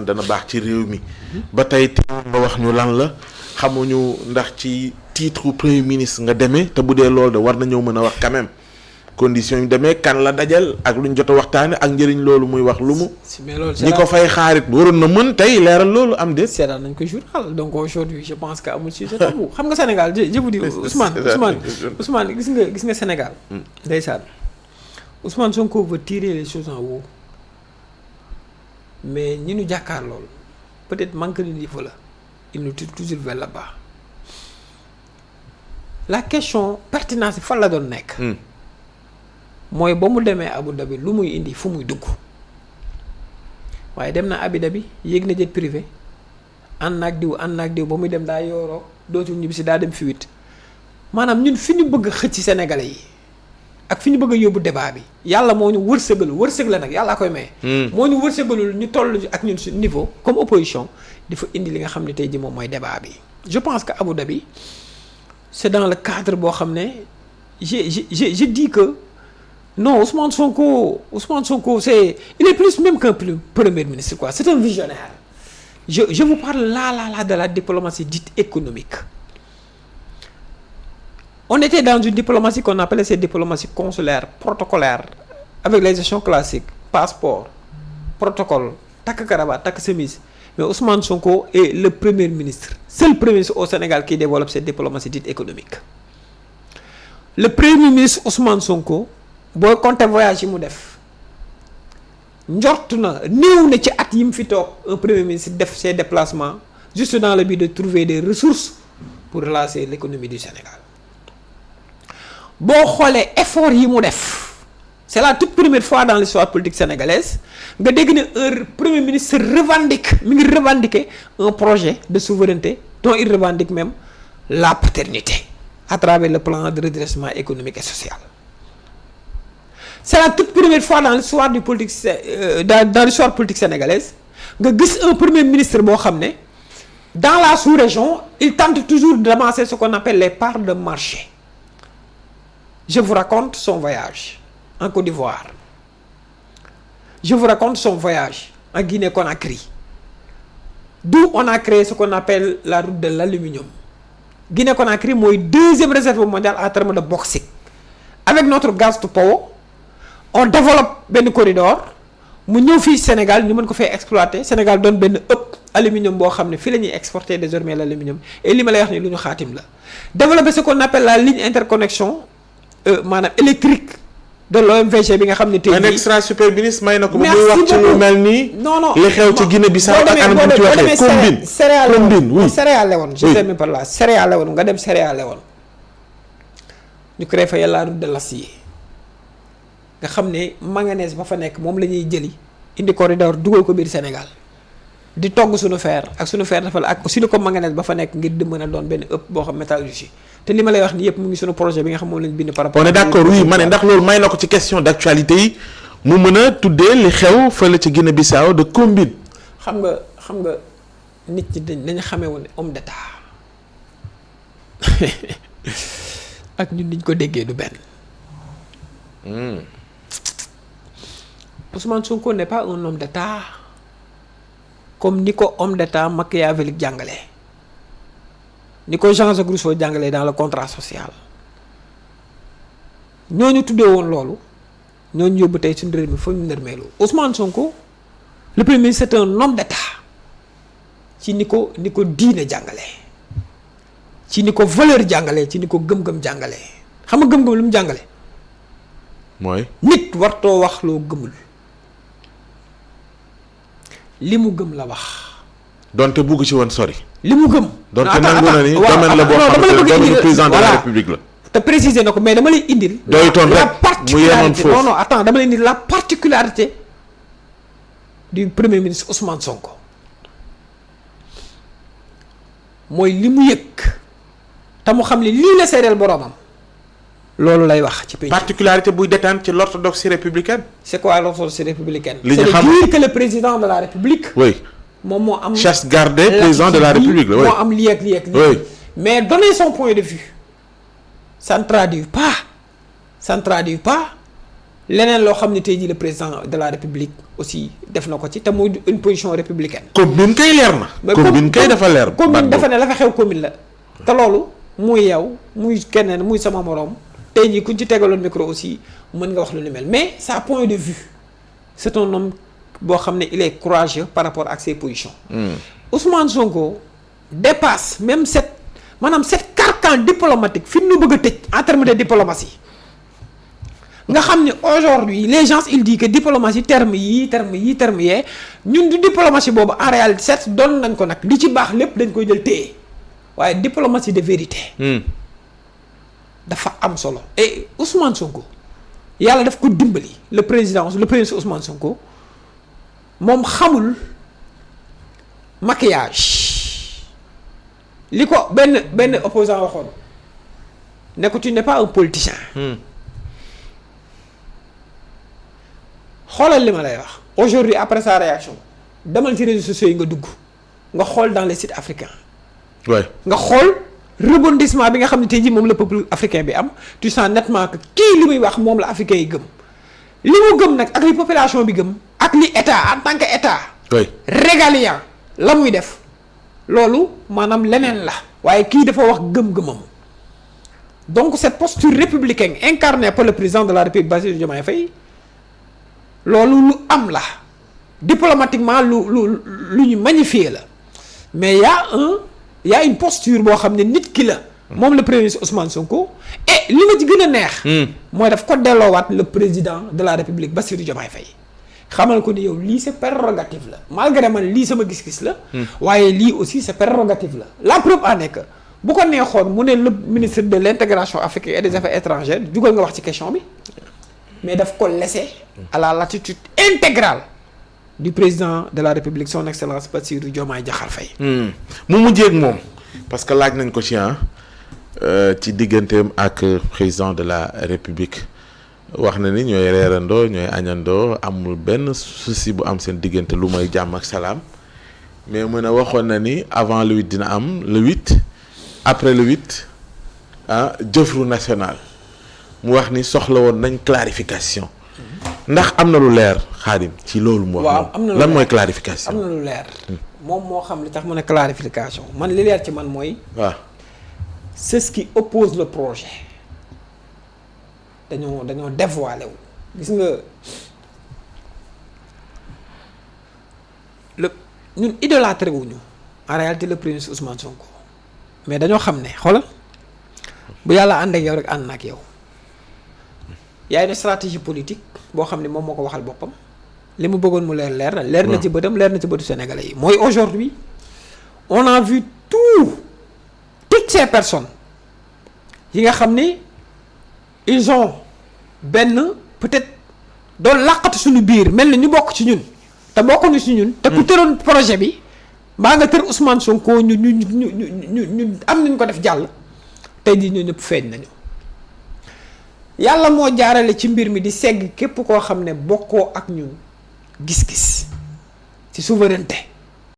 dana baax ci réew mi ba tey teewul nga wax ñu lan la xamuñu ndax ci titre premier ministre nga demee te bu dee loolu de war nañoo mën a wax quand même condition yi demee kan la dajal ak luñ jot a waxtaane ak njëriñ loolu muy wax lu mu ñi ko fay xaarit waroon na mën tey leeral loolu am déet seetaan nañ ko journal donc aujourd'hui je pense que amul sujet tabou xam nga Sénégal je vous dis Ousmane gis nga Sénégal ndeysaan Ousmane Sonko veut tirer les choses en haut mais ñi ñu jàkkaar loolu peut-être manque de niveau la il nous tire toujours vers le bas la question pertinence fan la doon nekk mooy ba mu demee Abu Dhabi lu muy indi fu muy dugg waaye dem na Abu Dhabi yéeg na jet privé ànd naag diw ba muy dem daa yooroo dootul ñibbi si daa dem fi wit maanaam ñun fi ñu bëgg xëcc Sénégalais yi ak fi ñu bëgg a yóbbu débat bi yàlla moo ñu wërsëg la nag yàllaa koy maye. moo ñu wërsëgalul ñu toll ak ñun su niveau comme opposition dafa indi li nga xam ne tey ji moom mooy débat bi. je pense que Abu Dhabi c'est dans le cadre boo xam ne je dis que non Ousmane Sonko c'est il est plus même qu'un premier ministre quoi c'est un visionnaire. je vous parle là de la diplomatie dite économique. On était dans une diplomatie qu'on appelait cette diplomatie consulaire, protocolaire, avec les gestions classiques, passeport, protocole, takk cravate, takk chemise. Mais Ousmane Sonko est le premier ministre, seul premier ministre au Sénégal qui développe cette diplomatie dite économique. Le premier ministre Ousmane Sonko, boo compter voyage yi mu def njort na néew na ci at yi mu fi toog un premier ministre def ses déplacements juste dans le but de trouver des ressources pour relancer l'économie du Sénégal. boo xoolee effort yi mu def c'est la toute première fois dans l'histoire politique sénégalaise nga dégg ne un premier ministre mi ngi revendiquer un projet de souveraineté dont il revendique même la paternité à travers le plan de redressement économique et social. C'est la toute première fois dans l'histoire du politique dans l'histoire politique sénégalaise nga gis un premier ministre boo xam ne dans la sous-région il tente toujours d'amasser ce qu'on appelle les parts de marché. Je vous raconte son voyage en Côte d'Ivoire. Je vous raconte son voyage en Guinée-Conakry. D'où on a créé ce qu'on appelle la route de l'aluminium. Guinée-Conakry mooy deuxième réserve mondiale en termes de bauxite. Avec notre gaz to power, on développe benn corridor mu ñëw fii Sénégal ñu mën ko fay exploiter Sénégal doon benn ëpp aluminium boo xam ne fii la ñuy exporter désormais l'aluminium et li ma lay wax ni lu ñu xaatim la. Développer ce qu'on appelle la ligne interconnexion maanaam électrique de l'OMVG bi nga xam ne tey jii. un extra super ministre may na ko. ba muy wax ci lu mel nii. non li xew ci Guinée Bissau ak anam bi ñu ci waxee. combine oui Sierra Leone. je termine par là Sierra Leone nga dem Sierra Leone ñu créé fa la route de l'acier nga xam ne manganèse ba fa nekk moom la ñuy jëli indi corridor dugal ko biir Sénégal di togg suñu fer ak suñu fer dafa la ak aussi ko manganèse ba fa nekk ngir di mën a doon benn ëpp boo xam métallurgie. te li ma lay wax ni yëpp mu ngi sunu projet bi nga xam moom lañ bind par rapport. on est d'accord oui ma ne ndax loolu may na ko ci question d'actualité yi mu mën a tuddee li xew fële ci Guinée Bissau de combine. xam nga nit ñi dañ xamee woon homme d'état ak ñun niñ ko déggee du benn. Ousmane Sonko n'est pas un homme d'état comme ni ko homme d'état machiavélique jàngalee. ni ko Jean-Jacques Rousseau jàngalee dans le contrat social ñooñu tuddee woon loolu ñooñu yóbbu tey suñu réew mi fa ñu nërmeelu Ousmane Sonko le premier ministre c'est un homme d'état ci ni ko diine jàngalee ci ni ko valeur jàngalee ci ni ko gëm-gëm jàngalee xam nga gëm-gëm lu mu jàngale mooy nit wartoo wax loo gëmul li mu gëm la wax donte bugg ci woon sori. li mu gëm. donte nangu na ni domaine la boo xam ne domaine président de la république la. te préciser na ko mais dama lay indil. doyutoon rek mu yemoon foofu non attends dama lay indil la particularité du premier ministre Ousmane Sonko mooy li mu yëg te mu xam ne lii la seedeel boroomam loolu lay wax ci pays. particularité buy détendre ci l'orthodoxie républicaine. c'est quoi l'orthodoxie républicaine? li ñu xam c'est de dire que le président de la république. oui. moom moo am chasse gardée président de la République la moo am lii ak lii mais donner son point de vue ça ne traduit pas leneen loo xam ne tey jii le président de la république aussi def na ko ci te muy une position républicaine. commune kay leer na. commune kay dafa leer. commune dafa ne la fa xew commune la. te loolu muy yow muy keneen muy sama moroom tey jii kuñ ci tegaloon micro aussi mën nga wax lu ni mel mais sa point de vue c'est un homme boo xam ne il est courageux par rapport ak ses positions. Ousmane Sonko dépasse même cette carcan diplomatique fi nu bëgg a tëj en termes de diplomatie. nga xam ne aujourd'hui les gens ils disent que diplomatie terme yee ñun du diplomatie boobu en réalité certes doon nañ ko nag li ci baax lépp dañ koy jël téye waaye diplomatie de vérité. dafa am solo. et Ousmane Sonko yàlla daf ko dimbali le premier Ousmane Sonko moom xamul maquillage li ko benn opposant waxoon ne ko tu n'es pas un politicien. xoolal li ma lay wax aujourd'hui après sa réaction demal ci réseaux sociaux yi nga dugg nga xool dans les sites africains. ouais nga xool rebondissement bi nga xam ne tey jii moom la peuple africain bi am tu sens nettement que kii li muy wax moom la africain yi gëm li mu gëm nag ak li population bi gëm ak li état en tant que état. oui régalien la muy def loolu maanaam leneen la. waaye kii dafa wax gëm-gëmam donc cette posture républicaine incarnée par le président de la République Bassirou Diomaye Faye. loolu lu am la diplomatiquement lu ñu magnifier la mais y a une posture boo xam ne nit ki la moom le premier ministre Ousmane Sonko et li ma ci gën a neex mooy daf ko delloowaat le président de la République Bassirou Diomaye Faye xamal ko ni yow lii c'est prérogative la malgré man lii sama gis-gis la waaye lii aussi c'est prérogative la preuve en est que bu ko neexoon mu ne le ministre de l'intégration africaine et des affaires étrangères jugal nga wax ci question bi mais daf ko laisser à la latitude intégrale du président de la République son excellence Bassirou Diomaye Diakhar Faye. mu mujjee ak moom parce que laaj nañ ko ci digganteem ak président de la République wax na ni ñooy reerandoo ñooy añandoo amul benn souci bu am seen diggante lu mooy jàmm ak salaam mais mën a waxoon na ni avant le 8 dina am le 8 après le 8 jëfru national. mu wax ni soxla woon nañ clarification ndax am na lu leer Khadim ci loolu mu wax. waaw am na lu lan mooy clarification. am na lu leer. moom moo xam li tax mu ne clarification man li leer ci man mooy. waaw c'est ce qui oppose le projet dañoo dévoilé wu. gis nga ñun idolâtré wuñu en réalité le premier ministre Ousmane Sonko mais dañoo xam ne xoolal bu yàlla ànd ak yow rek ànd na ak yow. y a une stratégie politique boo xam ne moom moo ko waxal boppam li mu bëggoon mu leer na ci bëtam leer na ci bëtu sénégalais yi mooy aujourd'hui on a vu toutes ces personnes yi nga xam ne ils ont benn peut-être doon làqatu suñu biir mel na ñu bokk ci ñun te bokkuñu ci ñun te ku tëroon projet bi mbaa nga tër Ousmane Sonko ñu am nañu ko def jàll tey jii ñoo ñëpp feeñ nañu yàlla moo jaarale ci mbir mi di segg képp koo xam ne bokkoo ak ñun gis-gis ci souveraineté